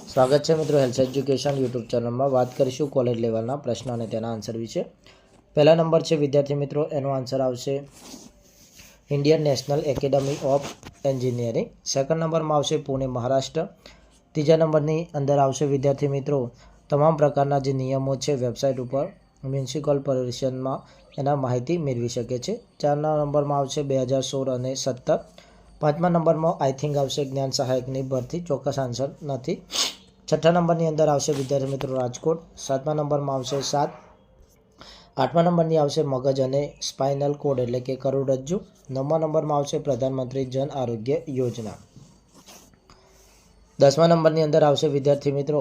સ્વાગત છે મિત્રો હેલ્થ એજ્યુકેશન યુટ્યુબ ચેનલમાં. વાત કરીશું કોલેજ લેવલના પ્રશ્નો અને તેના આન્સર વિશે. પહેલા નંબર છે વિદ્યાર્થી મિત્રો, એનો આન્સર આવશે Indian national academy of engineering. Second નંબરમાં આવશે પુણે મહારાષ્ટ્ર. ત્રીજા નંબરની અંદર આવશે વિદ્યાર્થી મિત્રો તમામ પ્રકારના જે નિયમો છે વેબસાઇટ ઉપર મ્યુનિસિપલ કોર્પોરેશનમાં એના માહિતી મેળવી શકે છે. ચારના નંબરમાં આવશે 2016 અને 17. પાંચમા નંબરમાં આઈ થિંક આવશે જ્ઞાન સહાયકની ભરતી, ચોક્કસ આન્સર નથી. છઠ્ઠા નંબરની અંદર આવશે વિદ્યાર્થી મિત્રો રાજકોટ. સાતમા નંબરમાં આવશે 7. આઠમા નંબરની આવશે મગજ અને સ્પાઇનલ કોડ એટલે કે કરોડરજ્જુ. નવમા નંબરમાં આવશે પ્રધાનમંત્રી જન આરોગ્ય યોજના. 10મા નંબરની અંદર આવશે વિદ્યાર્થી મિત્રો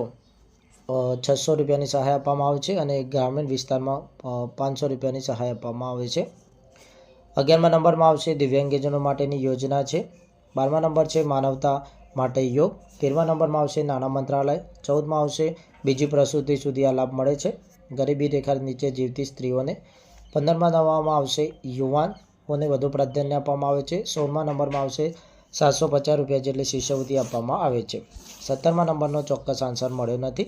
600 રૂપિયાની સહાય આપવામાં આવે છે અને ગ્રામીણ વિસ્તારમાં 500 રૂપિયાની સહાય આપવામાં આવે છે. 11મા નંબરમાં આવશે દિવ્યાંગજનો માટેની યોજના છે. 12મા નંબર છે માનવતા માટે યોગ. 13મા નંબરમાં આવશે નાણાં મંત્રાલય. 14માં આવશે બીજી પ્રસૂતિ સુધી આ લાભ મળે છે ગરીબી રેખા નીચે જીવતી સ્ત્રીઓને. 15મા નંબરમાં આવશે યુવાનોને વધુ પ્રાધાન્ય આપવામાં આવે છે. 16મા નંબરમાં આવશે 750 રૂપિયા જેટલી શિષ્યવૃત્તિ આપવામાં આવે છે. 17મા નંબરનો ચોક્કસ આન્સર મળ્યો નથી.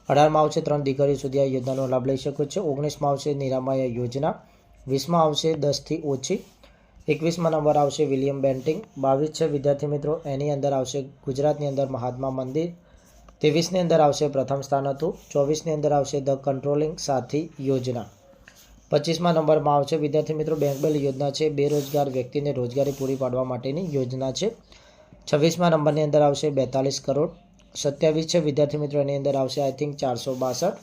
18માં આવશે 3 દીકરીઓ સુધી આ યોજનાનો લાભ લઈ શકો છો. 19માં આવશે નિરામય યોજના. 20માં આવશે 10 થી ઓછી. 21મા નંબર આવશે વિલિયમ બેન્ટિંગ. 22 છે વિદ્યાર્થી મિત્રો, એની અંદર આવશે ગુજરાતની અંદર મહાત્મા મંદિર. 23ની અંદર આવશે પ્રથમ સ્થાન હતું. 24ની અંદર આવશે ધ કંટ્રોલિંગ સાથી યોજના. 25મા નંબરમાં આવશે વિદ્યાર્થી મિત્રો બેંકબેલ યોજના છે, બેરોજગાર વ્યક્તિને રોજગારી પૂરી પાડવા માટેની યોજના છે. 26મા નંબરની અંદર આવશે 42 કરોડ. 27 છે વિદ્યાર્થી મિત્રો, એની અંદર આવશે આઈ થિંક 462.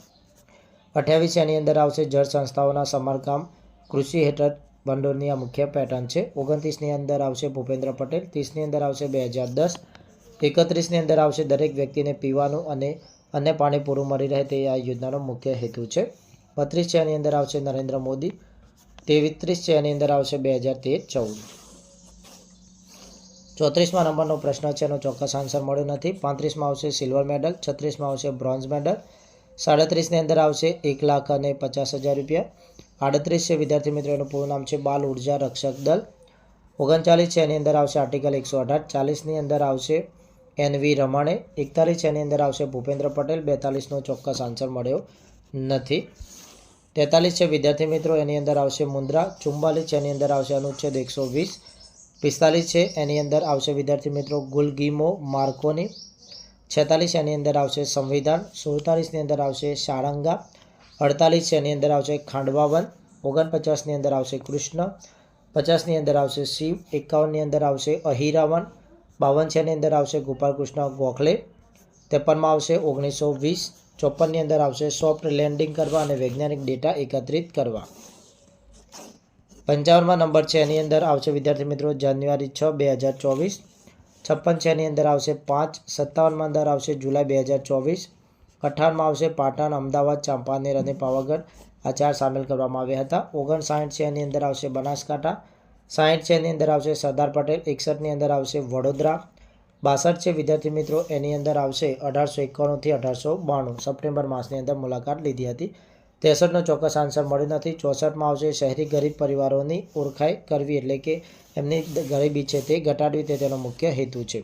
28 એની અંદર આવશે જળ સંસ્થાઓના સમારકામ કૃષિ હેઠળ ભંડોળની આ મુખ્ય પેટર્ન છે. 29ની અંદર આવશે ભૂપેન્દ્ર પટેલ. 30ની અંદર આવશે 2010. 31ની અંદર આવશે દરેક વ્યક્તિને પીવાનું અને અન્ય પાણી પૂરું મળી રહે તે આ યોજનાનો મુખ્ય હેતુ છે. 32 છે એની અંદર આવશે નરેન્દ્ર મોદી. 33 છે એની અંદર આવશે 2013-14. 34મા નંબરનો પ્રશ્ન છે, એનો ચોક્કસ આન્સર મળ્યો નથી. 35માં આવશે સિલ્વર મેડલ. 36માં આવશે બ્રોન્ઝ મેડલ. 37ની અંદર આવશે 1,50,000 રૂપિયા. 38 છે વિદ્યાર્થી મિત્રો, એનું પૂરું નામ છે બાલ ઉર્જા રક્ષક દળ. 39 છે એની અંદર આવશે આર્ટિકલ 118. 40ની અંદર આવશે NV રમાણે. 41 છે એની અંદર આવશે ભૂપેન્દ્ર પટેલ. 42નો ચોક્કસ આન્સર મળ્યો નથી. 43 છે વિદ્યાર્થી મિત્રો, એની અંદર આવશે મુન્દ્રા. 44 છે એની અંદર આવશે અનુચ્છેદ 120. 45 છે એની અંદર આવશે વિદ્યાર્થી મિત્રો ગુલગીમો માર્કોની. 46 એની અંદર આવશે સંવિધાન. 47ની અંદર આવશે સારંગા. 48 છે એની અંદર આવશે ખાંડવાવન. 49ની અંદર આવશે કૃષ્ણ. 50ની અંદર આવશે શિવ. 51ની અંદર આવશે અહિરાવન. 52 છે એની અંદર આવશે ગોપાલકૃષ્ણ ગોખલે. 53માં આવશે 1920. 54ની અંદર આવશે સોફ્ટ લેન્ડિંગ કરવા અને વૈજ્ઞાનિક ડેટા એકત્રિત કરવા. 55માં નંબર છે એની અંદર આવશે વિદ્યાર્થી મિત્રો જાન્યુઆરી 6, 2024. 56 છે એની અંદર આવશે 5. 57માં અંદર આવશે જુલાઈ 2024. 58માં આવશે પાટણ, અમદાવાદ, ચાંપાનેર અને પાવાગઢ. આ 4 સામેલ કરવામાં આવ્યા હતા. 59 છે એની અંદર આવશે બનાસકાંઠા. 60 છે એની અંદર આવશે સરદાર પટેલ. 61ની અંદર આવશે વડોદરા. 62 છે વિદ્યાર્થી મિત્રો, એની અંદર આવશે 1891થી 1892 સપ્ટેમ્બર માસની અંદર મુલાકાત લીધી હતી. 63નો ચોક્કસ આન્સર મળ્યો નથી. 64માં આવશે શહેરી ગરીબ પરિવારોની ઓળખાઈ કરવી એટલે કે એમની ગરીબી છે તે ઘટાડવી તે તેનો મુખ્ય હેતુ છે.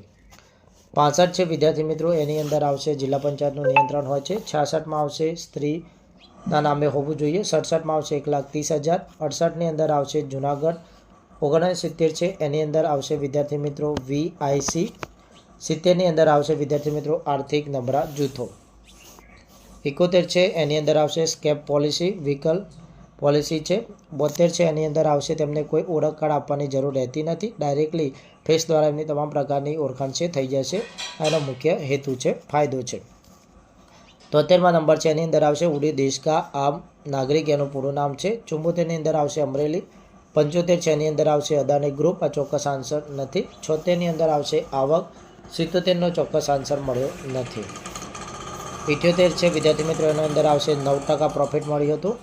65 છે વિદ્યાર્થી મિત્રો, એની અંદર આવશે જિલ્લા પંચાયતનું નિયંત્રણ હોય છે. 66માં આવશે સ્ત્રીના નામે હોવું જોઈએ. 67માં આવશે 1,30,000. 68ની અંદર આવશે જુનાગઢ. 69 છે એની અંદર આવશે વિદ્યાર્થી મિત્રો VIC. 70ની અંદર આવશે વિદ્યાર્થી મિત્રો આર્થિક નબળા જૂથો. 71 છે એની અંદર આવશે સ્કેપ પોલિસી વ્હીકલ પોલિસી છે. 72 છે એની અંદર આવશે તેમને કોઈ ઓળખ કાર્ડ આપવાની જરૂર રહેતી નથી, ડાયરેક્ટલી ફેસ દ્વારા એમની તમામ પ્રકારની ઓળખાણ છે થઈ જશે. એનો મુખ્ય હેતુ છે, ફાયદો છે. 73માં નંબર છે એની અંદર આવશે ઉડી દેશ કા આમ નાગરિક, એનું પૂરું નામ છે. 74ની અંદર આવશે અમરેલી. 75 છે એની અંદર આવશે અદાણી ગ્રુપ, આ ચોક્કસ આન્સર નથી. 76ની અંદર આવશે આવક. 77નો ચોક્કસ આન્સર મળ્યો નથી. 78 છે વિદ્યાર્થી મિત્રો, એની અંદર આવશે 9% પ્રોફિટ મળ્યું હતું.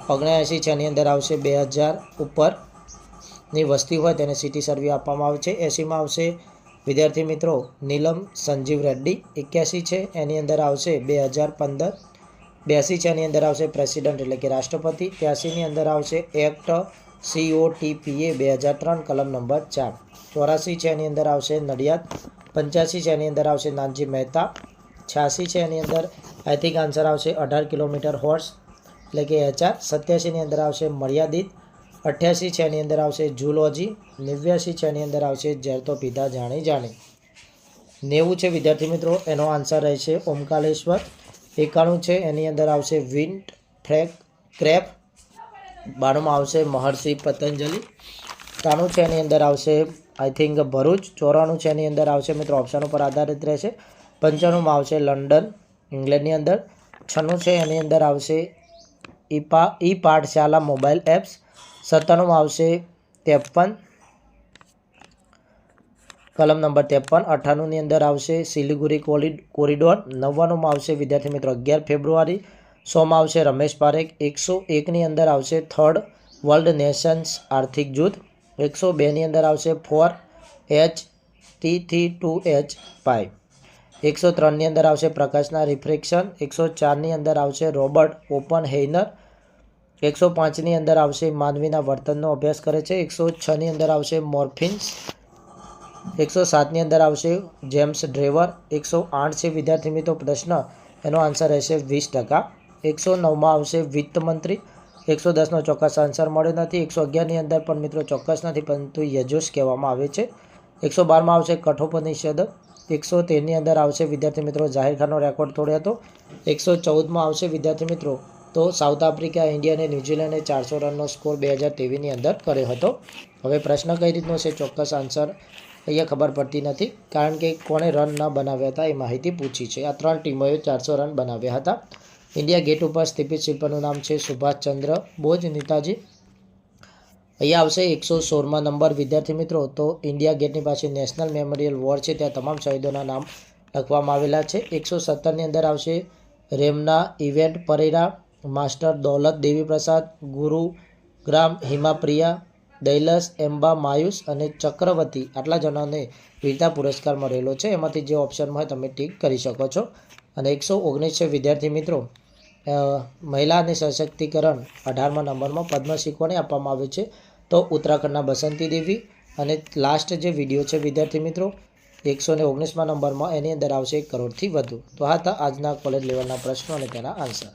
79 છે એની અંદર આવશે 2000 ઉપરની વસ્તી હોય તેને સિટી સર્વે આપવામાં આવે છે. 80માં આવશે વિદ્યાર્થી મિત્રો નીલમ સંજીવ રેડ્ડી. 81 છે એની અંદર આવશે 2015. 82 છે એની અંદર આવશે પ્રેસિડેન્ટ એટલે કે રાષ્ટ્રપતિ. 83ની અંદર આવશે એક્ટ COTPA 2003 કલમ નંબર 4. 84 છે એની અંદર આવશે નડિયાદ. 85 છે એની અંદર આવશે નાનજી મહેતા. 86 છે એની અંદર આઈ થિંક આન્સર આવશે 18 કિલોમીટર હોર્સ એટલે કે HR. 87ની અંદર આવશે મર્યાદિત. 88 છે એની અંદર આવશે ઝૂલોજી. 89 છે એની અંદર આવશે ઝેર તો પીધા જાણી જાણી. 90 છે વિદ્યાર્થી મિત્રો એનો આન્સર રહેશે ઓમકારેશ્વર. 91 છે એની અંદર આવશે વિન્ડ ક્રેપ. 92 આવશે મહર્ષિ પતંજલિ. 93 છે એની અંદર આવશે આઈ થિંક ભરૂચ. 94 છે એની અંદર આવશે મિત્રો ઓપ્શન ઉપર આધારિત રહેશે. 95 આવશે લંડન ઇંગ્લેન્ડની અંદર. 96 છે એની અંદર આવશે ઈ પાઠશાલા મોબાઈલ એપ્સ. 97 આવશે 53 કલમ નંબર 53. 98ની અંદર આવશે સિલિગુરી કોરિડોર. 99માં આવશે વિદ્યાર્થી મિત્રો 11 ફેબ્રુઆરી. 100માં આવશે રમેશ પારેખ. 101ની અંદર આવશે થર્ડ વર્લ્ડ નેશન્સ આર્થિક જૂથ. 102ની અંદર આવશે 4H-T-2H5. 103ની અંદર આવશે પ્રકાશના રિફ્રેક્શન. 104ની અંદર આવશે રોબર્ટ ઓપનહેઇમર. 105ની અંદર આવશે માનવીના વર્તનનો અભ્યાસ કરે છે. 106ની અંદર આવશે મોર્ફિન્સ. 107ની અંદર આવશે જેમ્સ ડ્રેવર. 108 છે વિદ્યાર્થી મિત્રો પ્રશ્ન એનો આન્સર રહેશે 20%. 109માં આવશે વિત્ત મંત્રી. 110નો ચોક્કસ આન્સર મળ્યો નથી. 111ની અંદર પણ મિત્રો ચોક્કસ નથી પરંતુ યજુષ કહેવામાં આવે છે. 112માં આવશે કઠોપનિષદ. 113ની અંદર આવશે વિદ્યાર્થી મિત્રો જાહેર ખાનનો રેકોર્ડ તોડ્યો હતો. 114માં આવશે વિદ્યાર્થી મિત્રો તો સાઉથ આફ્રિકા, ઇન્ડિયા અને ન્યૂઝીલેન્ડે 400 રનનો સ્કોર 2023ની અંદર કર્યો હતો. હવે પ્રશ્ન કઈ રીતનો છે ચોક્કસ આન્સર અહીંયા ખબર પડતી નથી કારણ કે કોણે રન ન બનાવ્યા હતા એ માહિતી પૂછી છે. આ 3 ટીમોએ 400 રન બનાવ્યા હતા. ઇન્ડિયા ગેટ ઉપર સ્થાપિત શિલ્પનું નામ છે સુભાષચંદ્ર બોઝ નેતાજી. અહીંયા આવશે 116માં નંબર વિદ્યાર્થી મિત્રો તો ઇન્ડિયા ગેટની પાસે નેશનલ મેમોરિયલ વોર છે ત્યાં તમામ શહીદોના નામ લખવામાં આવેલા છે. 117ની અંદર આવશે રેમના ઇવેન્ટ પરેરા, માસ્ટર દૌલત દેવી પ્રસાદ, ગુરુગ્રામ હિમાપ્રિયા, દૈલસ એમ્બા માયુસ અને ચક્રવર્તી આટલા જણાને વીરતા પુરસ્કાર મળેલો છે. એમાંથી જે ઓપ્શનમાં હોય તમે ટીક કરી શકો છો. અને 119 છે વિદ્યાર્થી મિત્રો મહિલા અને સશક્તિકરણ 18મા નંબરમાં પદ્મશ્રી કોને આપવામાં આવે છે તો ઉત્તરાખંડના બસંતી દેવી. અને લાસ્ટ જે વિડીયો છે વિદ્યાર્થી મિત્રો 119મા નંબરમાં એની અંદર આવશે 1 કરોડથી વધુ. તો આ હતા આજના કોલેજ લેવલના પ્રશ્નો અને તેના આન્સર.